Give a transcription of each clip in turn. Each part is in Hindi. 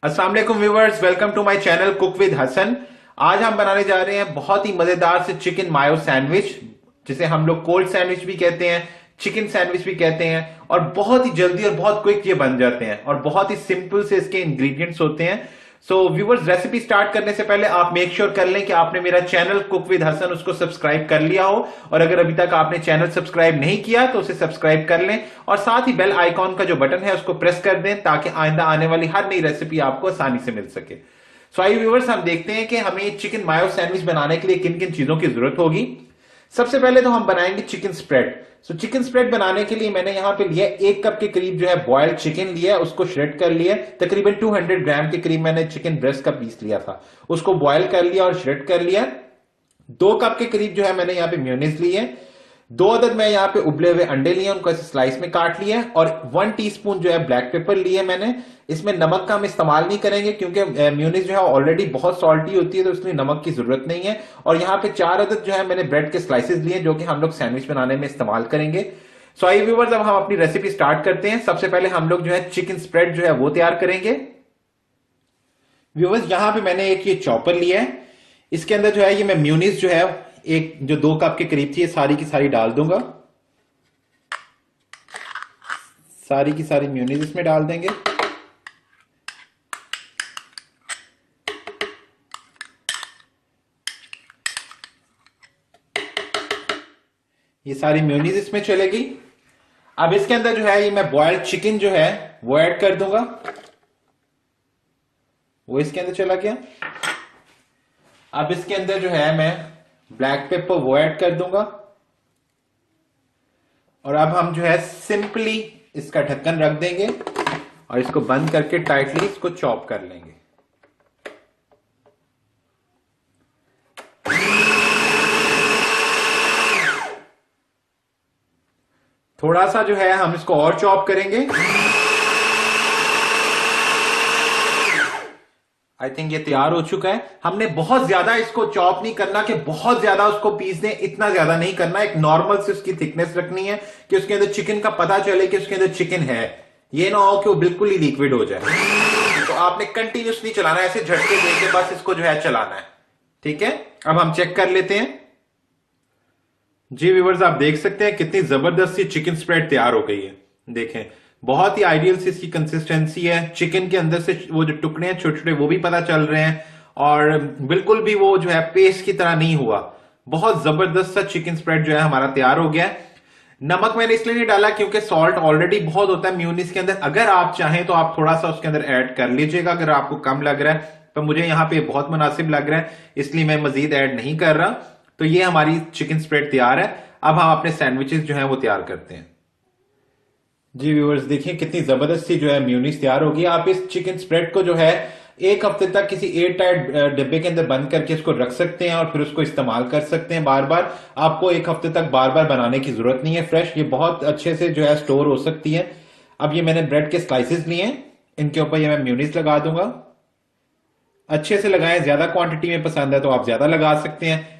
अस्सलाम वालेकुम viewers, welcome to my channel cook with Hasan. आज हम बनाने जा रहे हैं बहुत ही मजेदार से चिकन मायो सैंडविच, जिसे हम लोग कोल्ड सैंडविच भी कहते हैं, चिकन सैंडविच भी कहते हैं। और बहुत ही जल्दी और बहुत क्विक ये बन जाते हैं और बहुत ही सिंपल से इसके इंग्रेडिएंट्स होते हैं। सो व्यूअर्स, रेसिपी स्टार्ट करने से पहले आप मेक श्योर कर लें कि आपने मेरा चैनल कुक विद हसन उसको सब्सक्राइब कर लिया हो, और अगर अभी तक आपने चैनल सब्सक्राइब नहीं किया तो उसे सब्सक्राइब कर लें और साथ ही बेल आइकॉन का जो बटन है उसको प्रेस कर दें ताकि आइंदा आने वाली हर नई रेसिपी आपको आसानी से मिल सके। सो आइए व्यूअर्स, हम देखते हैं कि हमें चिकन मायो सैंडविच बनाने के लिए किन किन चीजों की जरूरत होगी। सबसे पहले तो हम बनाएंगे चिकन स्प्रेड। चिकन स्प्रेड बनाने के लिए मैंने यहां पे लिया 1 कप के करीब जो है बॉइल्ड चिकन लिया, उसको श्रेड कर लिया। तकरीबन 200 ग्राम के करीब मैंने चिकन ब्रेस्ट का पीस लिया था, उसको बॉयल कर लिया और श्रेड कर लिया। 2 कप के करीब जो है मैंने यहाँ पे मेयोनीज ली है। 2 अदद मैं यहाँ पे उबले हुए अंडे लिए, उनको ऐसे स्लाइस में काट लिया। और 1 टीस्पून जो है ब्लैक पेपर लिए मैंने। इसमें नमक का हम इस्तेमाल नहीं करेंगे क्योंकि मेयोनीज जो है ऑलरेडी बहुत सॉल्टी होती है, तो इसलिए नमक की जरूरत नहीं है। और यहाँ पे 4 अदद जो है मैंने ब्रेड के स्लाइसेस लिए, जो कि हम लोग सैंडविच बनाने में इस्तेमाल करेंगे। सो आइए व्यूअर्स, अब हम अपनी रेसिपी स्टार्ट करते हैं। सबसे पहले हम लोग जो है चिकन स्प्रेड जो है वो तैयार करेंगे। व्यूअर्स, यहां पे मैंने एक ये चॉपर लिया है, इसके अंदर जो है ये मैं मेयोनीज जो है एक जो 2 कप के करीब थी, ये सारी की सारी डाल दूंगा। सारी की सारी मेयोनीज इसमें डाल देंगे। ये सारी मेयोनीज इसमें चलेगी। अब इसके अंदर जो है ये मैं बॉइल्ड चिकन जो है वो ऐड कर दूंगा, वो इसके अंदर चला गया। अब इसके अंदर जो है मैं ब्लैक पेपर वो ऐड कर दूंगा। और अब हम जो है सिंपली इसका ढक्कन रख देंगे और इसको बंद करके टाइटली इसको चॉप कर लेंगे। थोड़ा सा जो है हम इसको और चॉप करेंगे। आई थिंक ये तैयार हो चुका है। हमने बहुत ज्यादा इसको चॉप नहीं करना कि बहुत ज्यादा उसको पीस दें, इतना ज्यादा नहीं करना। एक नॉर्मल से उसकी थिकनेस रखनी है कि उसके अंदर चिकन का पता चले कि उसके अंदर चिकन है। ये ना हो कि वो बिल्कुल ही लिक्विड हो जाए। तो आपने कंटिन्यूसली चलाना है, ऐसे झटके देके बस इसको जो है चलाना है। ठीक है, अब हम चेक कर लेते हैं। जी व्यूअर्स, आप देख सकते हैं कितनी जबरदस्त सी चिकन स्प्रेड तैयार हो गई है। देखें, बहुत ही आइडियल सी इसकी कंसिस्टेंसी है। चिकन के अंदर से वो जो टुकड़े हैं छोटे छोटे वो भी पता चल रहे हैं, और बिल्कुल भी वो जो है पेस्ट की तरह नहीं हुआ। बहुत जबरदस्त सा चिकन स्प्रेड जो है हमारा तैयार हो गया है। नमक मैंने इसलिए नहीं डाला क्योंकि सॉल्ट ऑलरेडी बहुत होता है मेयोनीज के अंदर। अगर आप चाहें तो आप थोड़ा सा उसके अंदर ऐड कर लीजिएगा अगर आपको कम लग रहा है, पर मुझे यहाँ पे बहुत मुनासिब लग रहा है इसलिए मैं मजीद ऐड नहीं कर रहा। तो ये हमारी चिकन स्प्रेड तैयार है। अब हम अपने सैंडविचेस जो है वो तैयार करते हैं। जी व्यूअर्स, देखिए कितनी जबरदस्त सी जो है मेयोनीज तैयार होगी। आप इस चिकन स्प्रेड को जो है 1 हफ्ते तक किसी एयर टाइट डिब्बे के अंदर बंद करके इसको रख सकते हैं और फिर उसको इस्तेमाल कर सकते हैं बार बार। आपको 1 हफ्ते तक बार बार बनाने की जरूरत नहीं है। फ्रेश ये बहुत अच्छे से जो है स्टोर हो सकती है। अब ये मैंने ब्रेड के स्लाइसेस लिए हैं, इनके ऊपर ये मैं मेयोनीज लगा दूंगा। अच्छे से लगाएं, ज्यादा क्वांटिटी में पसंद है तो आप ज्यादा लगा सकते हैं।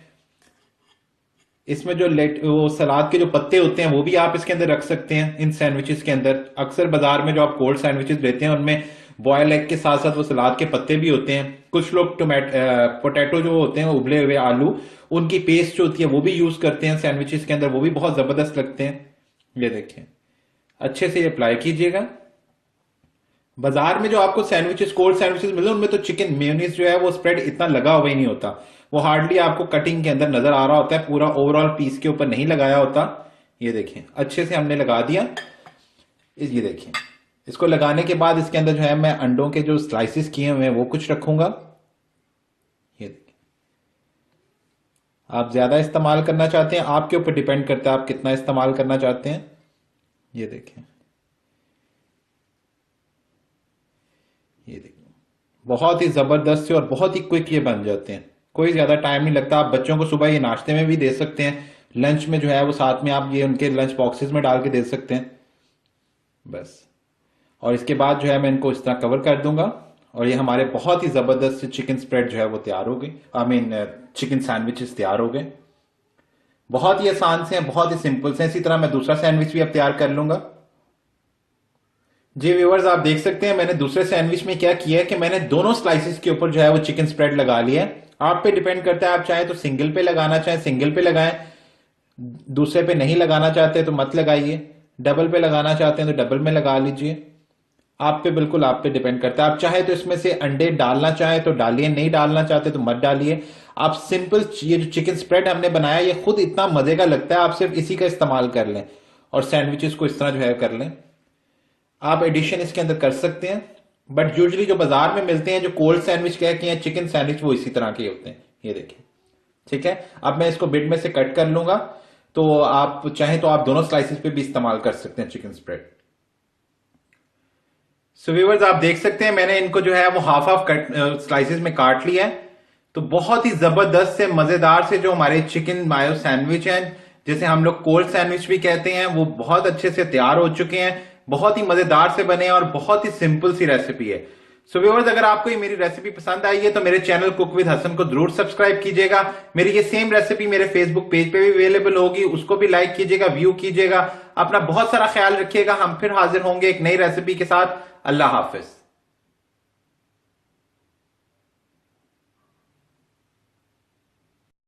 इसमें जो वो सलाद के जो पत्ते होते हैं वो भी आप इसके अंदर रख सकते हैं इन सैंडविचेस के अंदर। अक्सर बाजार में जो आप कोल्ड सैंडविचेस लेते हैं उनमें बॉयल एग के साथ साथ वो सलाद के पत्ते भी होते हैं। कुछ लोग पोटैटो जो होते हैं उबले हुए आलू, उनकी पेस्ट जो होती है वो भी यूज करते हैं सैंडविचेस के अंदर, वो भी बहुत जबरदस्त लगते हैं। ये देखें, अच्छे से अप्लाई कीजिएगा। बाजार में जो आपको सैंडविचेस कोल्ड सैंडविचेस मिलते हैं उनमें तो चिकन मेयोनीज जो है वो स्प्रेड इतना लगा हुआ ही नहीं होता। वो हार्डली आपको कटिंग के अंदर नजर आ रहा होता है, पूरा ओवरऑल पीस के ऊपर नहीं लगाया होता। ये देखें, अच्छे से हमने लगा दिया। ये देखें, इसको लगाने के बाद इसके अंदर जो है मैं अंडों के जो स्लाइसिस किए हुए हैं वो कुछ रखूंगा। ये देखें, आप ज्यादा इस्तेमाल करना चाहते हैं, आपके ऊपर डिपेंड करता है आप कितना इस्तेमाल करना चाहते हैं। ये देखें, ये देखें, बहुत ही जबरदस्त और बहुत ही क्विक ये बन जाते हैं। कोई ज्यादा टाइम नहीं लगता। आप बच्चों को सुबह ये नाश्ते में भी दे सकते हैं, लंच में जो है वो साथ में आप ये उनके लंच बॉक्सेस में डाल के दे सकते हैं बस। और इसके बाद जो है मैं इनको इस तरह कवर कर दूंगा और ये हमारे बहुत ही जबरदस्त चिकन स्प्रेड जो है वो तैयार हो गई। आई मीन चिकन सैंडविचेस तैयार हो गए। बहुत ही आसान से हैं, बहुत ही सिंपल से। इसी तरह मैं दूसरा सैंडविच भी अब तैयार कर लूंगा। जी व्यूवर्स, आप देख सकते हैं मैंने दूसरे सैंडविच में क्या किया है कि मैंने दोनों स्लाइसेस के ऊपर जो है वो चिकन स्प्रेड लगा लिया है। आप पे डिपेंड करता है, आप चाहे तो सिंगल पे लगाना चाहे सिंगल पे लगाएं, दूसरे पे नहीं लगाना चाहते तो मत लगाइए, डबल पे लगाना चाहते हैं तो डबल में लगा लीजिए। आप पे बिल्कुल आप पे डिपेंड करता है। आप चाहे तो इसमें से अंडे डालना चाहे तो डालिए, नहीं डालना चाहते तो मत डालिए। आप सिंपल ये जो चिकन स्प्रेड हमने बनाया ये खुद इतना मजे का लगता है, आप सिर्फ इसी का इस्तेमाल कर लें और सैंडविचेस को इस तरह जो है कर लें। आप एडिशन इसके अंदर कर सकते हैं, बट यूजुअली जो बाजार में मिलते हैं जो कोल्ड सैंडविच कह के हैं चिकन सैंडविच, वो इसी तरह के होते हैं। ये देखिए, ठीक है। अब मैं इसको बिड में से कट कर लूंगा, तो आप चाहें तो आप दोनों स्लाइसेस पे भी इस्तेमाल कर सकते हैं चिकन स्प्रेड। सो व्यूअर्स, आप देख सकते हैं मैंने इनको जो है वो हाफ हाफ कट स्लाइसेस में काट लिया है। तो बहुत ही जबरदस्त से मजेदार से जो हमारे चिकन मायो सैंडविच हैं, जैसे हम लोग कोल्ड सैंडविच भी कहते हैं, वो बहुत अच्छे से तैयार हो चुके हैं। बहुत ही मजेदार से बने हैं और बहुत ही सिंपल सी रेसिपी है। सो व्यूअर्स, अगर आपको ये मेरी रेसिपी पसंद आई है तो मेरे चैनल कुक विद हसन को जरूर सब्सक्राइब कीजिएगा। मेरी ये सेम रेसिपी मेरे फेसबुक पेज पे भी अवेलेबल होगी, उसको भी लाइक कीजिएगा, व्यू कीजिएगा। अपना बहुत सारा ख्याल रखिएगा। हम फिर हाजिर होंगे एक नई रेसिपी के साथ। अल्लाह हाफिज।